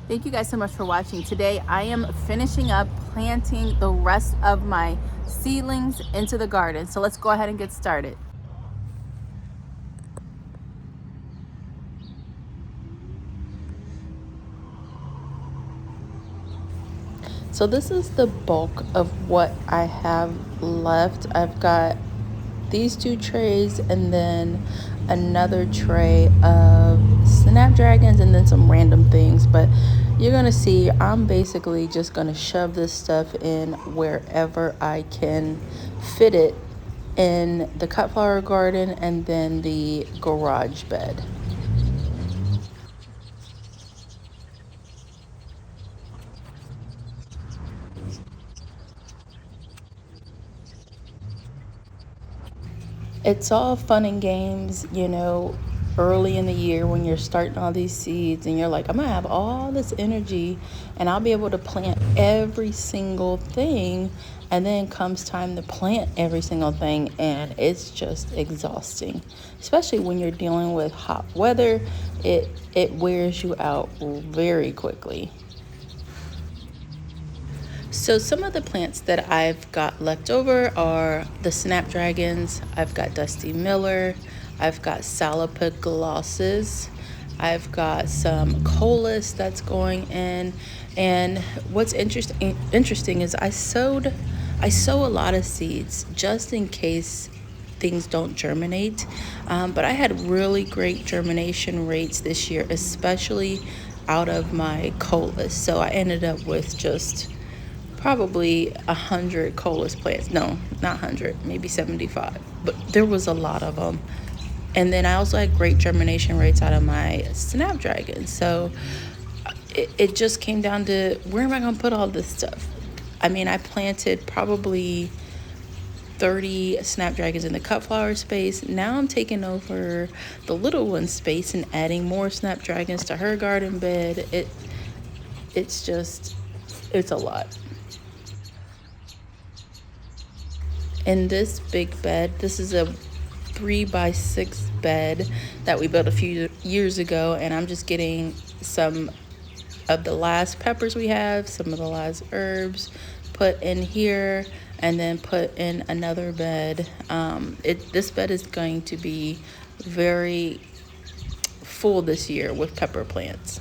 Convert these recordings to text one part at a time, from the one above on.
Thank you guys so much for watching. Today I am finishing up planting the rest of my seedlings into the garden. So let's go ahead and get started. So this is the bulk of what I have left. I've got these 2 trays and then another tray of snapdragons and then some random things, but you're gonna see I'm basically just gonna shove this stuff in wherever I can fit it in the cut flower garden and then the garage bed. It's all fun and games, early in the year when you're starting all these seeds and you're like, I'm gonna have all this energy and I'll be able to plant every single thing. And then comes time to plant every single thing, and it's just exhausting, especially when you're dealing with hot weather. It wears you out very quickly. So some of the plants that I've got left over are the snapdragons. I've got Dusty Miller. I've got Salopagulosses. I've got some colas that's going in. And what's interesting is I sow a lot of seeds just in case things don't germinate. But I had really great germination rates this year, especially out of my colas. So I ended up with just probably 100 colas plants. No, not 100, maybe 75, but there was a lot of them. And then I also had great germination rates out of my snapdragon. So it just came down to, where am I going to put all this stuff? I mean, I planted probably 30 snapdragons in the cut flower space. Now I'm taking over the little one space and adding more snapdragons to her garden bed. It's a lot. In this big bed, this is a 3x6 bed that we built a few years ago, and I'm just getting some of the last peppers we have, some of the last herbs put in here, and then put in another bed. This bed is going to be very full this year with pepper plants.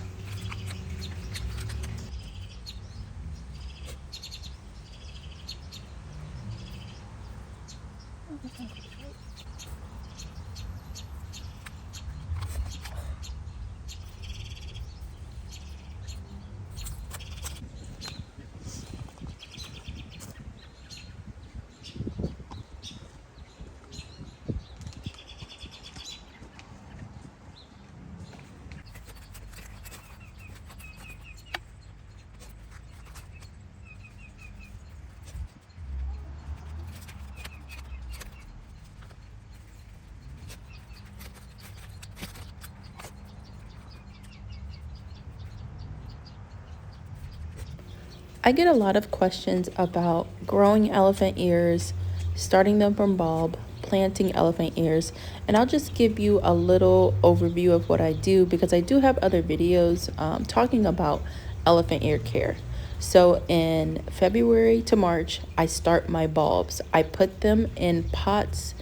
I get a lot of questions about growing elephant ears, starting them from bulb, planting elephant ears, and I'll just give you a little overview of what I do because I do have other videos talking about elephant ear care. So in February to March, I start my bulbs. I put them in pots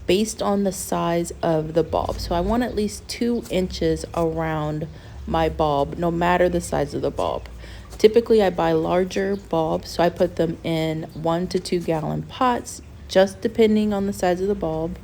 based on the size of the bulb. So I want at least 2 inches around my bulb, no matter the size of the bulb. Typically, I buy larger bulbs, so I put them in 1 to 2 gallon pots, just depending on the size of the bulb.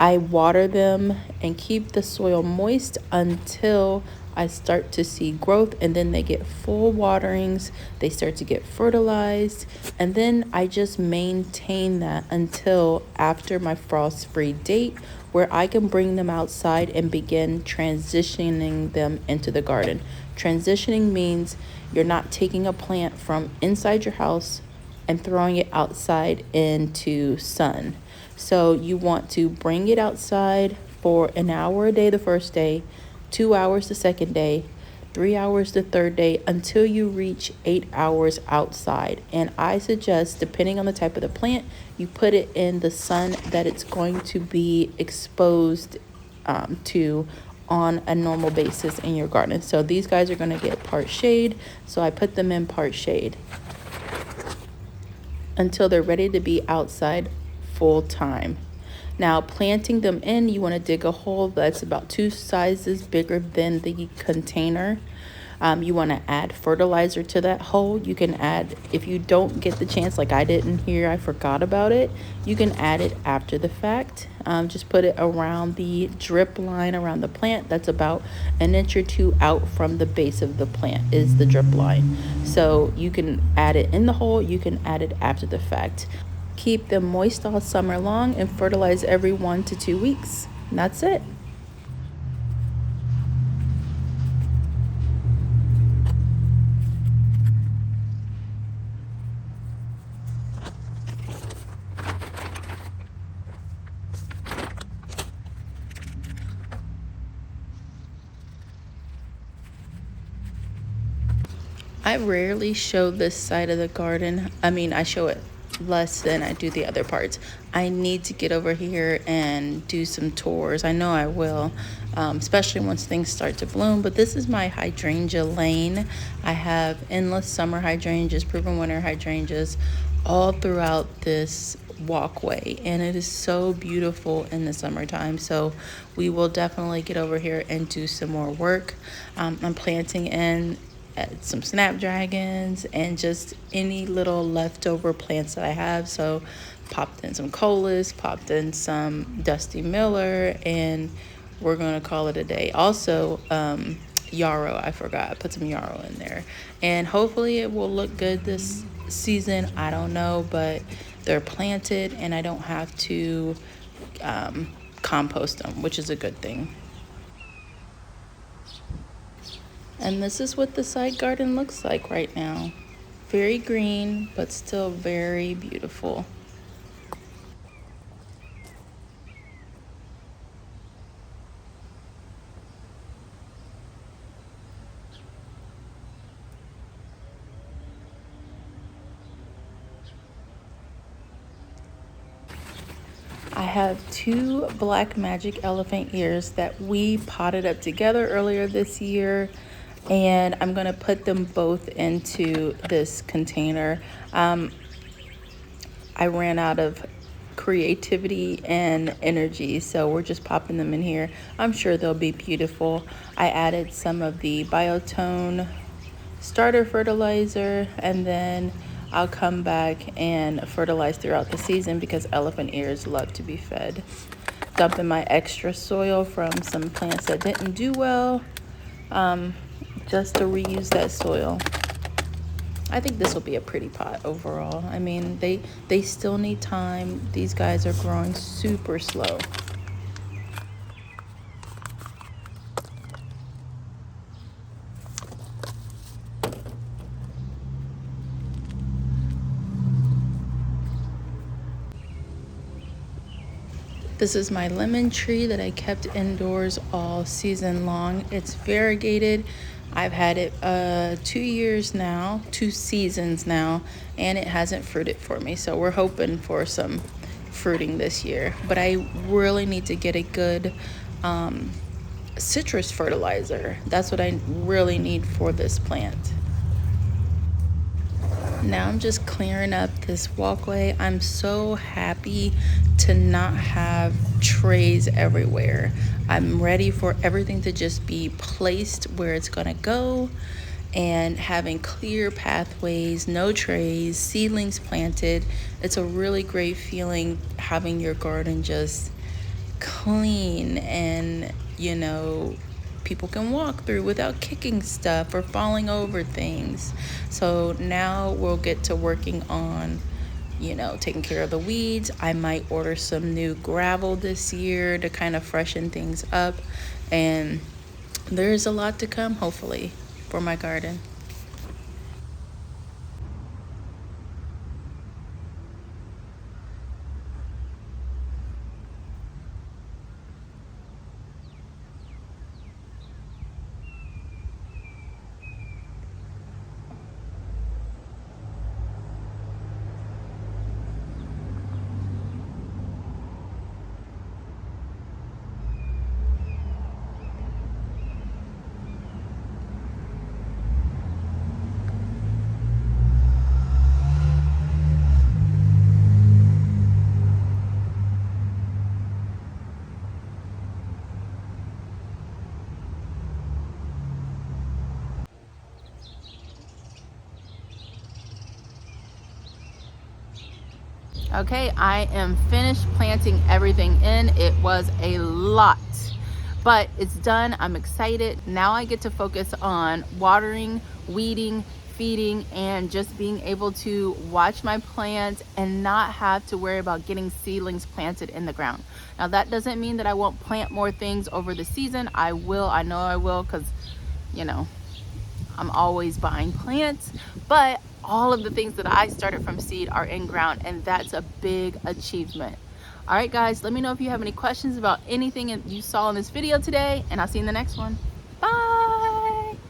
I water them and keep the soil moist until I start to see growth, and then they get full waterings. They start to get fertilized, and then I just maintain that until after my frost-free date, where I can bring them outside and begin transitioning them into the garden. Transitioning means you're not taking a plant from inside your house and throwing it outside into sun. So you want to bring it outside for an hour a day the first day, 2 hours the second day, 3 hours the third day, until you reach 8 hours outside. And I suggest, depending on the type of the plant, you put it in the sun that it's going to be exposed to on a normal basis in your garden. So these guys are going to get part shade, so I put them in part shade until they're ready to be outside full time. Now, planting them in, you want to dig a hole that's about 2 sizes bigger than the container. You want to add fertilizer to that hole. You can add, if you don't get the chance, like I didn't here, I forgot about it, you can add it after the fact. Just put it around the drip line around the plant. That's about 1 or 2 inches out from the base of the plant is the drip line. So you can add it in the hole, you can add it after the fact. Keep them moist all summer long and fertilize every 1 to 2 weeks. And that's it. I rarely show this side of the garden. I mean, I show it less than I do the other parts. I need to get over here and do some tours. I know I will, especially once things start to bloom. But this is my hydrangea lane. I have endless summer hydrangeas, proven winter hydrangeas all throughout this walkway, and it is so beautiful in the summertime. So we will definitely get over here and do some more work. I'm planting in some snapdragons and just any little leftover plants that I have. So popped in some colas, popped in some Dusty Miller, and we're gonna call it a day. Also, yarrow, I forgot, I put some yarrow in there, and hopefully it will look good this season. I don't know, but they're planted and I don't have to compost them, which is a good thing. And this is what the side garden looks like right now. Very green, but still very beautiful. I have 2 black magic elephant ears that we potted up together earlier this year, and I'm gonna put them both into this container. I ran out of creativity and energy, so we're just popping them in here. I'm sure they'll be beautiful. I added some of the Biotone starter fertilizer, and then I'll come back and fertilize throughout the season because elephant ears love to be fed. Dumping my extra soil from some plants that didn't do well, just to reuse that soil. I think this will be a pretty pot overall. I mean, they still need time. These guys are growing super slow. This is my lemon tree that I kept indoors all season long. It's variegated. I've had it 2 years now, 2 seasons now, and it hasn't fruited for me. So we're hoping for some fruiting this year. But I really need to get a good citrus fertilizer. That's what I really need for this plant. Now I'm just clearing up this walkway. I'm so happy to not have trays everywhere. I'm ready for everything to just be placed where it's gonna go, and having clear pathways, no trays, seedlings planted. It's a really great feeling having your garden just clean, and people can walk through without kicking stuff or falling over things. So now we'll get to working on taking care of the weeds. I might order some new gravel this year to kind of freshen things up, and there's a lot to come hopefully for my garden. Okay, I am finished planting everything in. It was a lot, but it's done. I'm excited. Now I get to focus on watering, weeding, feeding, and just being able to watch my plants and not have to worry about getting seedlings planted in the ground. Now that doesn't mean that I won't plant more things over the season. I will, I know I will, because you know, I'm always buying plants, but all of the things that I started from seed are in ground, and that's a big achievement. All right, guys, let me know if you have any questions about anything you saw in this video today, and I'll see you in the next one.